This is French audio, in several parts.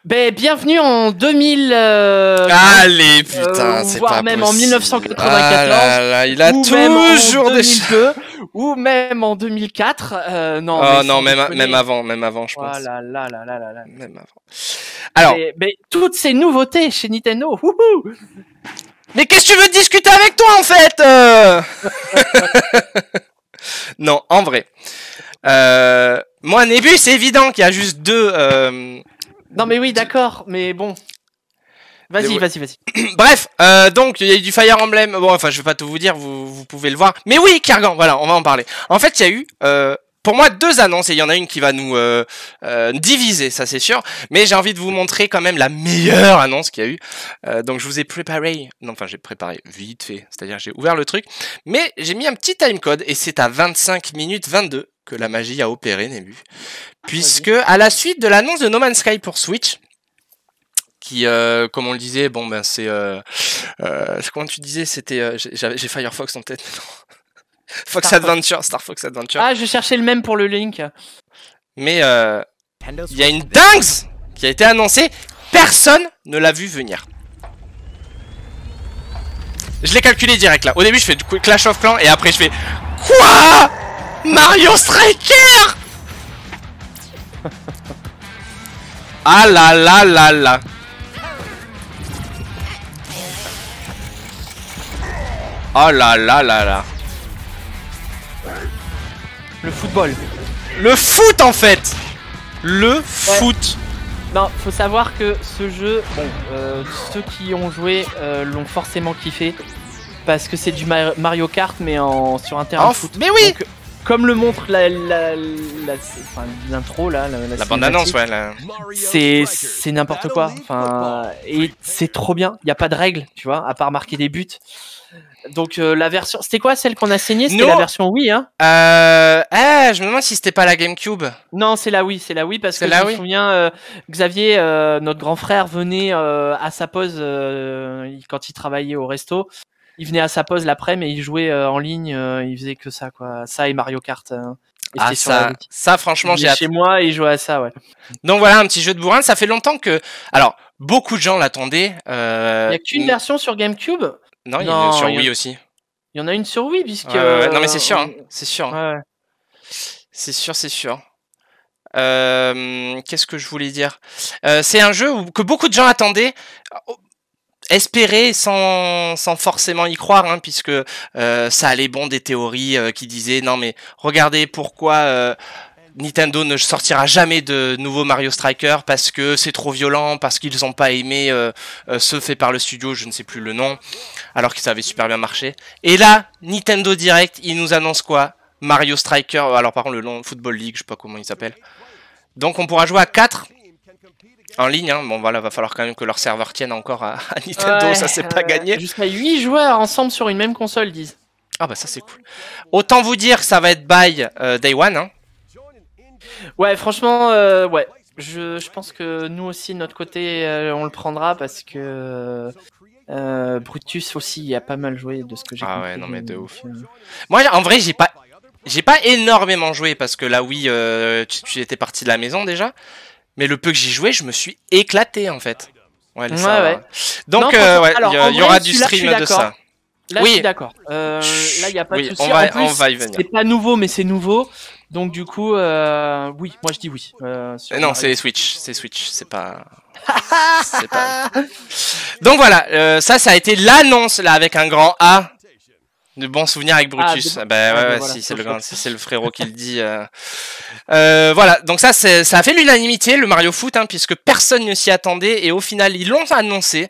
Ben, bienvenue en 2000. Allez, putain, c'est voire pas même possible. en 1994. Ah là là, il a ou même en toujours des 2002, ou même en 2004. Non, Oh mais non, sans même déconner. avant, je Oh pense. là là là là là là. Même avant. Alors, Mais toutes ces nouveautés chez Nintendo. Wouhou. mais qu'est-ce que tu veux discuter avec toi en fait Non, en vrai. Moi, Nébu, c'est évident qu'il y a juste deux. Non mais oui, d'accord, mais bon. Vas-y. Bref, donc il y a eu du Fire Emblem. Bon, enfin, je vais pas tout vous dire, vous pouvez le voir. Mais oui, Kerrigan, voilà, on va en parler. En fait, il y a eu, pour moi, deux annonces, et il y en a une qui va nous diviser, ça c'est sûr. Mais j'ai envie de vous montrer quand même la meilleure annonce qu'il y a eu. Donc je vous ai préparé, non, enfin j'ai préparé vite fait, c'est-à-dire j'ai ouvert le truc, mais j'ai mis un petit timecode et c'est à 25 minutes 22 que la magie a opéré, Nébu. Puisque à la suite de l'annonce de No Man's Sky pour Switch, qui, comme on le disait, bon ben c'est, comment tu disais, c'était, j'ai Firefox en tête maintenant. Fox Adventure, Star Fox Adventure. Ah, je cherchais le même pour le Link. Mais il y a une dingue qui a été annoncée, personne ne l'a vu venir. Je l'ai calculé direct là. Au début je fais du Clash of Clans et après je fais quoi, Mario Striker. Ah là là là là. Oh là là là là. Le football. Le foot en fait. Le foot. Non, faut savoir que ce jeu, bon, ceux qui ont joué l'ont forcément kiffé parce que c'est du Mario Kart mais sur un terrain de foot. Mais oui. Donc, comme le montre l'intro là, la bande annonce, ouais. C'est n'importe quoi. Enfin, et c'est trop bien. Il y a pas de règles, tu vois, à part marquer des buts. Donc la version, c'était quoi celle qu'on a saignée? C'était la version Wii, hein. Je me demande si c'était pas la GameCube. Non, c'est la Wii parce que je me souviens, Xavier, notre grand frère, venait à sa pause quand il travaillait au resto. Il venait à sa pause l'après, mais il jouait en ligne, il faisait que ça, quoi. Ça et Mario Kart. Et ça, franchement, j'ai hâte. Chez moi, il jouait à ça, ouais. Donc voilà, un petit jeu de bourrin. Ça fait longtemps que, alors, beaucoup de gens l'attendaient. Il y a qu'une version sur GameCube. Non, il y en a une sur Wii aussi. Il y en a une sur Wii, puisque... non, mais c'est sûr, hein. C'est sûr. Ouais. C'est sûr. Qu'est-ce que je voulais dire? C'est un jeu que beaucoup de gens attendaient, espéraient sans forcément y croire, hein, puisque ça allait bon des théories qui disaient non mais regardez pourquoi Nintendo ne sortira jamais de nouveau Mario Striker parce que c'est trop violent, parce qu'ils n'ont pas aimé ceux faits par le studio, je ne sais plus le nom, alors que ça avait super bien marché. Et là, Nintendo Direct, ils nous annoncent quoi? Mario Striker, alors par contre le nom Football League, je sais pas comment il s'appelle. Donc on pourra jouer à 4 en ligne, hein. Bon voilà, va falloir quand même que leur serveur tienne encore à Nintendo, ouais, ça c'est pas gagné. Jusqu'à 8 joueurs ensemble sur une même console, disent. Ah bah ça c'est cool. Autant vous dire que ça va être by Day One, hein. Ouais, franchement, ouais. Je pense que nous aussi, de notre côté, on le prendra parce que Brutus aussi, il a pas mal joué de ce que j'ai compris. Ah ouais, non mais de ouf. Moi, en vrai, j'ai pas énormément joué parce que là, oui, tu étais parti de la maison déjà. Mais le peu que j'y joué, je me suis éclaté en fait. Ouais. Donc, il y aura du stream de ça. Là, oui. Je suis d'accord. Là, il n'y a pas de souci. On va y venir. C'est pas nouveau, mais c'est nouveau. Donc, du coup, oui, moi je dis oui. Non, c'est Switch. C'est Switch. C'est pas. pas... Donc voilà, ça a été l'annonce là avec un grand A. De bons souvenirs avec Brutus. Voilà, si c'est le frérot qui le dit. Voilà, donc ça a fait l'unanimité, le Mario Foot, hein, puisque personne ne s'y attendait et au final ils l'ont annoncé.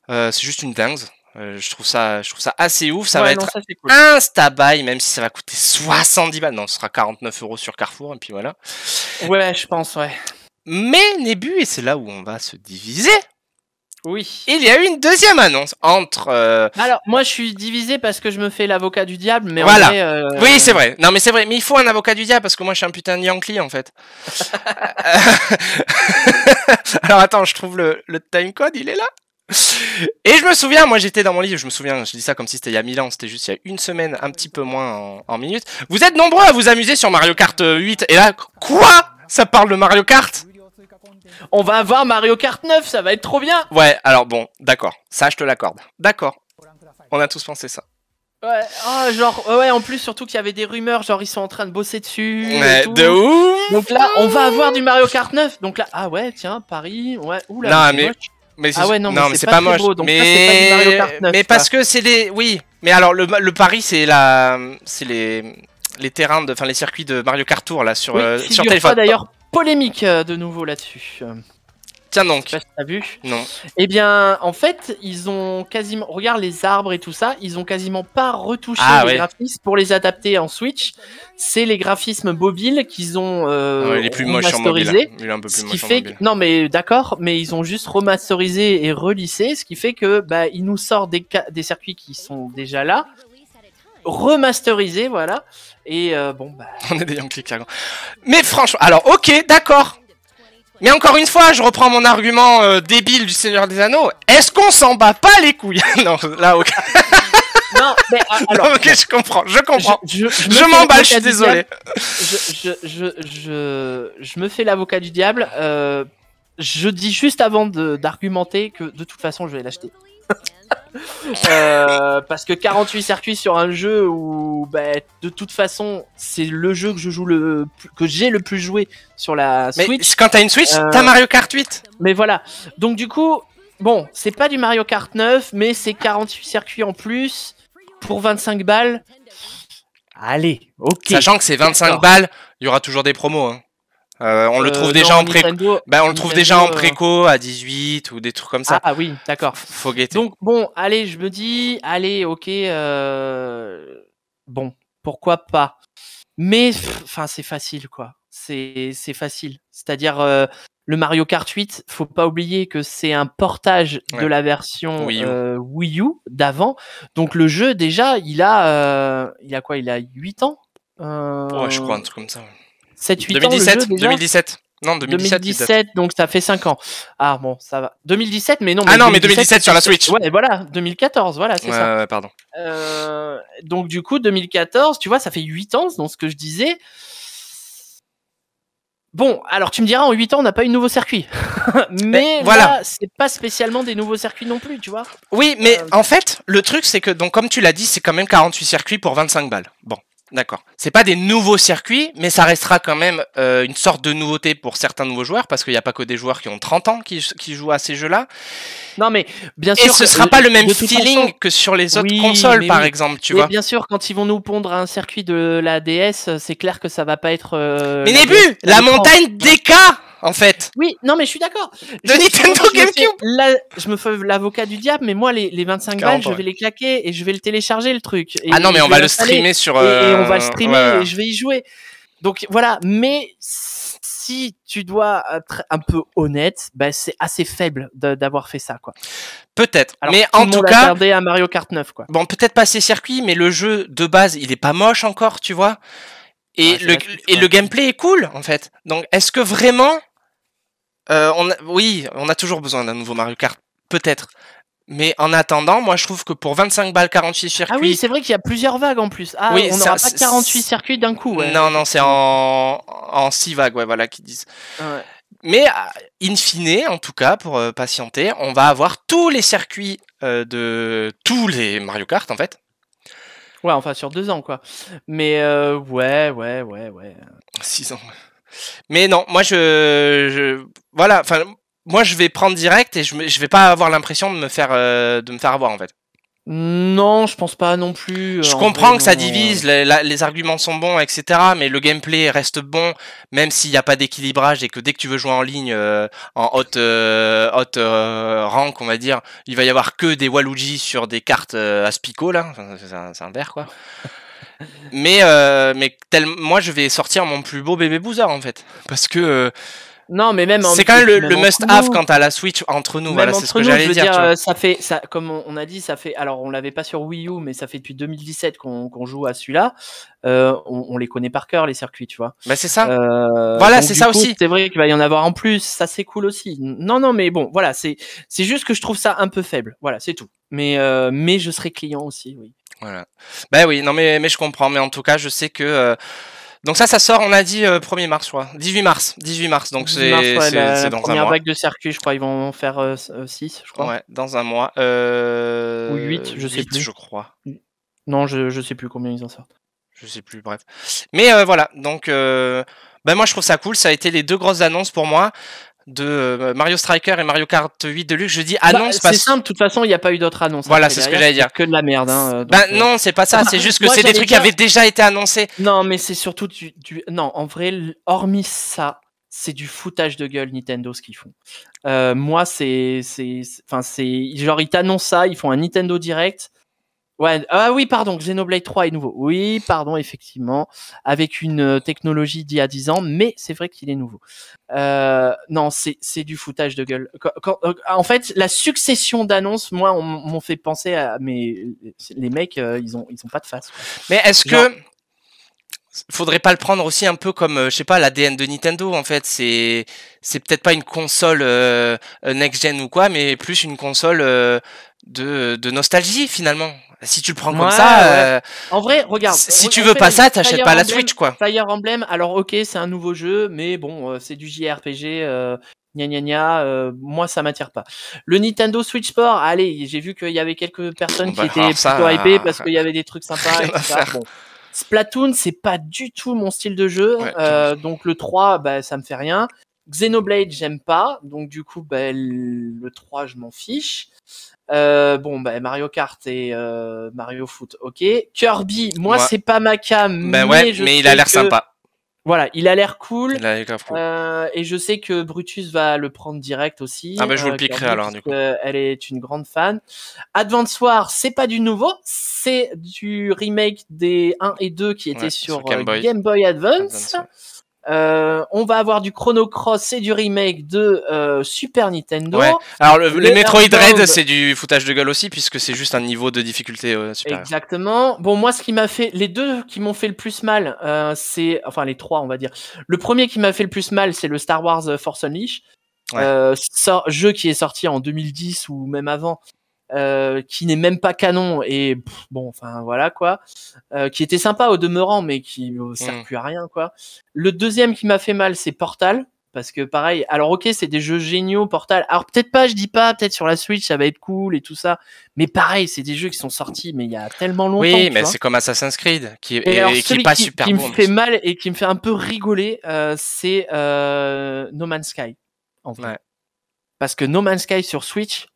C'est juste une dingue. Je trouve ça assez ouf. Ça va être cool. Insta-buy, même si ça va coûter 70 balles. Non, ce sera 49 € sur Carrefour, et puis voilà. Ouais, je pense, ouais. Mais Nébu, et c'est là où on va se diviser. Oui. Il y a eu une deuxième annonce entre... Alors, moi, je suis divisé parce que je me fais l'avocat du diable, mais voilà. En vrai, oui, c'est vrai. Non, mais c'est vrai. Mais il faut un avocat du diable parce que moi, je suis un putain de Yankee, en fait. Alors, attends, je trouve le timecode, il est là. Et je me souviens, moi j'étais dans mon livre, je dis ça comme si c'était il y a 1000 ans, c'était juste il y a une semaine, un petit peu moins en minutes. Vous êtes nombreux à vous amuser sur Mario Kart 8, et là, quoi? Ça parle de Mario Kart? On va avoir Mario Kart 9, ça va être trop bien. Ouais, alors bon, d'accord. Ça, je te l'accorde. D'accord. On a tous pensé ça. Ouais, oh, genre, ouais, en plus, surtout qu'il y avait des rumeurs, genre, ils sont en train de bosser dessus. Ouais, de ouf. Donc là, on va avoir du Mario Kart 9. Donc là, ah ouais, tiens, Paris, ouais, oula. Non, mais ah ouais, non, mais c'est pas moche. beau, donc là, c'est pas du Mario Kart 9. Mais parce que c'est des, oui. Mais alors, le Paris, c'est les terrains les circuits de Mario Kart Tour, là, sur téléphone. D'ailleurs, polémique de nouveau là-dessus. Tiens donc. Je sais pas si t'as vu. Non. Eh bien, en fait, ils ont quasiment... Regarde les arbres et tout ça, ils ont quasiment pas retouché les graphismes pour les adapter en Switch. C'est les graphismes mobiles qu'ils ont les plus moches sur mobile. Il est un peu plus moche sur mobile. Non, mais d'accord, mais ils ont juste remasterisé et relissé, ce qui fait que ils nous sortent des circuits qui sont déjà là, remasterisés, voilà. Et On est des Yankees, carrément. Mais franchement, alors ok, d'accord. Mais encore une fois, je reprends mon argument débile du Seigneur des Anneaux. Est-ce qu'on s'en bat pas les couilles? Non, là, ok. Non, mais alors. Non, ok, je comprends. Je m'emballe, je suis désolé. Je me fais l'avocat du diable. Je dis juste avant d'argumenter que de toute façon, je vais l'acheter. Parce que 48 circuits sur un jeu où de toute façon c'est le jeu que j'ai le plus joué sur la Switch. Mais quand t'as une Switch, t'as Mario Kart 8. Mais voilà, donc du coup, bon, c'est pas du Mario Kart 9, mais c'est 48 circuits en plus pour 25 balles. Allez, ok. Sachant que c'est 25 balles, il y aura toujours des promos. Hein. On le trouve déjà en préco. On le trouve déjà en préco à 18 ou des trucs comme ça. Ah oui, d'accord. Faut guetter. Donc bon, allez, je me dis, allez, ok, bon, pourquoi pas. Mais enfin, c'est facile quoi. C'est facile. C'est-à-dire le Mario Kart 8, faut pas oublier que c'est un portage de la version Wii U d'avant. Donc le jeu déjà, il a quoi? Il a 8 ans. Ouais, je crois un truc comme ça. 7-8 ans. 2017. Non, 2017, donc ça fait 5 ans. Ah bon, ça va. 2017, mais non. Mais mais 2017 sur la Switch. Ouais, voilà, 2014, voilà, c'est ça. Ouais, pardon. Donc du coup, 2014, tu vois, ça fait 8 ans, donc ce que je disais. Bon, alors tu me diras, en 8 ans, on n'a pas eu de nouveau circuit. Mais là, c'est pas spécialement des nouveaux circuits non plus, tu vois. Oui, mais en fait, le truc, c'est que, donc, comme tu l'as dit, c'est quand même 48 circuits pour 25 balles. Bon. D'accord. C'est pas des nouveaux circuits, mais ça restera quand même une sorte de nouveauté pour certains nouveaux joueurs, parce qu'il n'y a pas que des joueurs qui ont 30 ans qui jouent à ces jeux-là. Non, mais bien sûr. Et ce sera pas le même feeling que sur les autres consoles, par exemple, tu vois. Bien sûr, quand ils vont nous pondre un circuit de la DS, c'est clair que ça va pas être. Mais Nébu, la montagne DK en fait. Oui, non, mais je suis d'accord. De Nintendo GameCube. Je me fais l'avocat du diable, mais moi, les 25 balles, je vais les claquer et je vais le télécharger, le truc. Et, non, mais on va le streamer sur. Et on va le streamer et je vais y jouer. Donc voilà, mais si tu dois être un peu honnête, c'est assez faible d'avoir fait ça, quoi. Peut-être, alors, mais en tout cas, à Mario Kart 9, quoi. Bon, peut-être pas ces circuits, mais le jeu de base, il est pas moche encore, tu vois. Et le gameplay est cool, en fait. Donc, est-ce que vraiment, oui, on a toujours besoin d'un nouveau Mario Kart, peut-être. Mais en attendant, moi je trouve que pour 25 balles, 48 circuits... Ah oui, c'est vrai qu'il y a plusieurs vagues en plus. Ah, oui, on n'aura pas 48 circuits d'un coup. Ouais. Non, c'est en 6 vagues, ouais, voilà, qu'ils disent. Ouais. Mais, in fine, en tout cas, pour patienter, on va avoir tous les circuits de tous les Mario Kart, en fait. Ouais, enfin sur 2 ans, quoi. Mais ouais. 6 ans. Mais non, moi voilà, enfin... Moi, je vais prendre direct et je vais pas avoir l'impression de me faire avoir, en fait. Non, je pense pas non plus. Je comprends que ça divise, les arguments sont bons, etc. Mais le gameplay reste bon, même s'il n'y a pas d'équilibrage et que dès que tu veux jouer en ligne, en haute rank, on va dire, il va y avoir que des Waluigi sur des cartes Aspico, là. Enfin, c'est un verre, quoi. Mais moi, je vais sortir mon plus beau bébé Bowser, en fait. Parce que... non, mais même c'est quand même le must-have quand t'as la Switch entre nous. Voilà, c'est ce que j'allais dire. Ça fait, comme on a dit, ça fait. Alors, on l'avait pas sur Wii U, mais ça fait depuis 2017 qu'on joue à celui-là. On les connaît par cœur, les circuits, tu vois. Bah c'est ça. Voilà, c'est ça aussi. C'est vrai qu'il va y en avoir en plus. Ça, c'est cool aussi. Non, mais bon, voilà, c'est juste que je trouve ça un peu faible. Voilà, c'est tout. Mais je serai client aussi, oui. Voilà. Bah oui, non, mais je comprends. Mais en tout cas, je sais que. Donc ça sort, on a dit 1er mars, je crois. 18 mars. Donc c'est dans un mois. Première vague de circuit, je crois, ils vont en faire 6, je crois. Ouais, dans un mois. Ou 8, je sais plus. je crois. Non, je sais plus combien ils en sortent. Je sais plus, bref. Mais voilà, donc moi je trouve ça cool. Ça a été les 2 grosses annonces pour moi de Mario Striker et Mario Kart 8 Deluxe. Je dis annonce parce que... C'est simple, de toute façon, il n'y a pas eu d'autres annonces. Voilà, c'est ce que j'allais dire. Que de la merde. Hein, non, c'est pas ça, c'est juste que c'est des trucs qui avaient déjà été annoncés. Non, mais c'est surtout Non, en vrai, hormis ça, c'est du foutage de gueule Nintendo ce qu'ils font. Moi, enfin, genre, ils t'annoncent ça, ils font un Nintendo Direct. Ouais, ah oui, pardon, Xenoblade 3 est nouveau. Oui, pardon, effectivement, avec une technologie d'il y a 10 ans, mais c'est vrai qu'il est nouveau. Non, c'est du foutage de gueule. En fait, la succession d'annonces, moi, m'ont fait penser à les mecs, ils ont pas de face. Mais est-ce que faudrait pas le prendre aussi un peu comme, je sais pas, l'ADN de Nintendo en fait. C'est peut-être pas une console next gen ou quoi, mais plus une console de nostalgie finalement. Si tu le prends comme ça, en vrai, regarde. Si tu veux pas ça, t'achètes pas la Switch quoi. Fire Emblem, alors ok, c'est un nouveau jeu, mais bon, c'est du JRPG. Moi ça m'attire pas. Le Nintendo Switch Sport, allez, j'ai vu qu'il y avait quelques personnes qui étaient plutôt hypées parce qu'il y avait des trucs sympas. Et tout ça. Bon. Splatoon, c'est pas du tout mon style de jeu, donc le 3, ça me fait rien. Xenoblade, j'aime pas, donc du coup, le 3, je m'en fiche. Mario Kart et Mario Foot, ok. Kirby, moi c'est pas ma cam, mais il a l'air sympa. Voilà, il a l'air cool. Il a l'air grave cool. Et je sais que Brutus va le prendre direct aussi. Ah je vous le piquerai alors du coup. Elle est une grande fan. Advance Wars, c'est pas du nouveau, c'est du remake des 1 et 2 qui étaient sur Game Boy Advance. On va avoir du Chrono Cross et du remake de Super Nintendo. Ouais. Alors le Metroid Dread, c'est du foutage de gueule aussi puisque c'est juste un niveau de difficulté supérieur. Exactement. Bon, moi, les 2 qui m'ont fait le plus mal, enfin les 3, on va dire. Le premier qui m'a fait le plus mal, c'est le Star Wars Force Unleashed, jeu qui est sorti en 2010 ou même avant. Qui n'est même pas canon et enfin voilà quoi, qui était sympa au demeurant mais qui sert plus à rien quoi. Le deuxième qui m'a fait mal, c'est Portal, parce que pareil, alors ok, c'est des jeux géniaux Portal, alors peut-être pas, je dis pas, peut-être sur la Switch ça va être cool et tout ça, mais pareil, c'est des jeux qui sont sortis mais il y a tellement longtemps. Oui, mais c'est comme Assassin's Creed qui est pas super bon. Qui me fait mal et qui me fait un peu rigoler, c'est No Man's Sky en vrai. Parce que No Man's Sky sur Switch,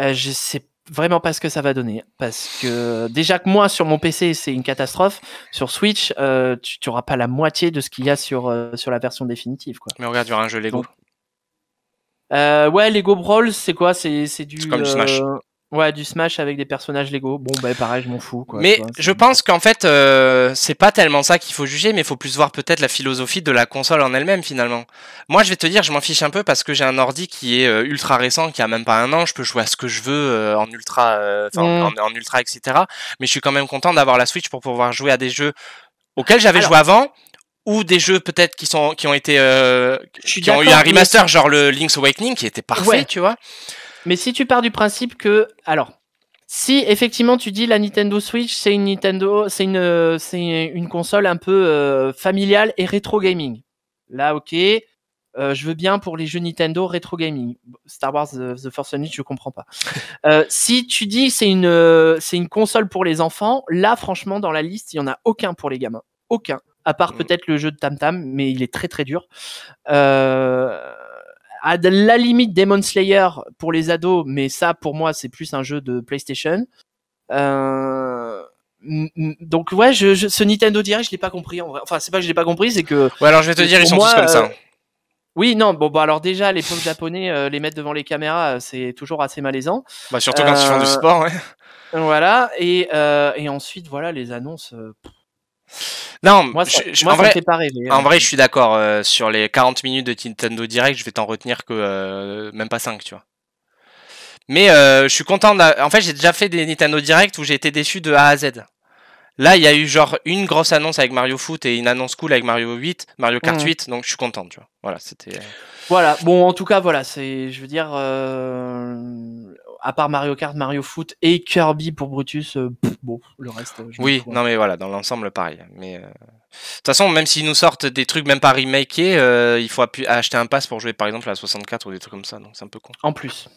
je sais vraiment pas ce que ça va donner, parce que déjà que moi sur mon PC c'est une catastrophe, sur Switch tu auras pas la moitié de ce qu'il y a sur la version définitive quoi. Mais regarde, il y aura un jeu Lego. Lego Brawl, c'est quoi, c'est comme du Smash. Ouais, du Smash avec des personnages Lego. Bon, pareil, je m'en fous, quoi. Mais je pense qu'en fait, c'est pas tellement ça qu'il faut juger, mais il faut plus voir peut-être la philosophie de la console en elle-même, finalement. Moi, je vais te dire, je m'en fiche un peu parce que j'ai un ordi qui est ultra récent, qui a même pas 1 an. Je peux jouer à ce que je veux en ultra, en ultra, etc. Mais je suis quand même content d'avoir la Switch pour pouvoir jouer à des jeux auxquels j'avais joué avant, ou des jeux peut-être qui ont eu un remaster, genre le Link's Awakening, qui était parfait, tu vois. Mais si tu pars du principe que, alors, si effectivement tu dis la Nintendo Switch, c'est une console un peu familiale et rétro gaming. Là, ok, je veux bien pour les jeux Nintendo rétro gaming. Star Wars The Force Unleashed, je comprends pas. Si tu dis c'est une console pour les enfants, là franchement dans la liste il y en a aucun pour les gamins, aucun. À part peut-être le jeu de Tam Tam, mais il est très très dur. À la limite Demon Slayer pour les ados, mais ça pour moi c'est plus un jeu de PlayStation. Donc ouais, ce Nintendo Direct je l'ai pas compris en vrai. Enfin c'est pas que je l'ai pas compris, c'est que. Ouais, alors je vais te dire, ils sont tous comme ça. Oui, non, alors déjà les pauvres japonais, les mettre devant les caméras, c'est toujours assez malaisant. Surtout quand ils font du sport, ouais. Voilà, et ensuite voilà les annonces. Non, moi, ça me fait pas rêver. En vrai, je suis d'accord. Sur les 40 minutes de Nintendo Direct, je vais t'en retenir que même pas 5, tu vois. Mais je suis content. En fait, j'ai déjà fait des Nintendo Direct où j'ai été déçu de A à Z. Là, il y a eu genre une grosse annonce avec Mario Foot et une annonce cool avec Mario Kart 8, donc je suis content, tu vois. Voilà, c'était. Voilà, bon, en tout cas, voilà, je veux dire, à part Mario Kart, Mario Foot et Kirby pour Brutus, bon, le reste. Oui, non mais voilà, dans l'ensemble pareil. Mais de toute façon, même s'ils nous sortent des trucs même pas remakés, il faut acheter un pass pour jouer par exemple à la 64 ou des trucs comme ça, donc c'est un peu con. En plus.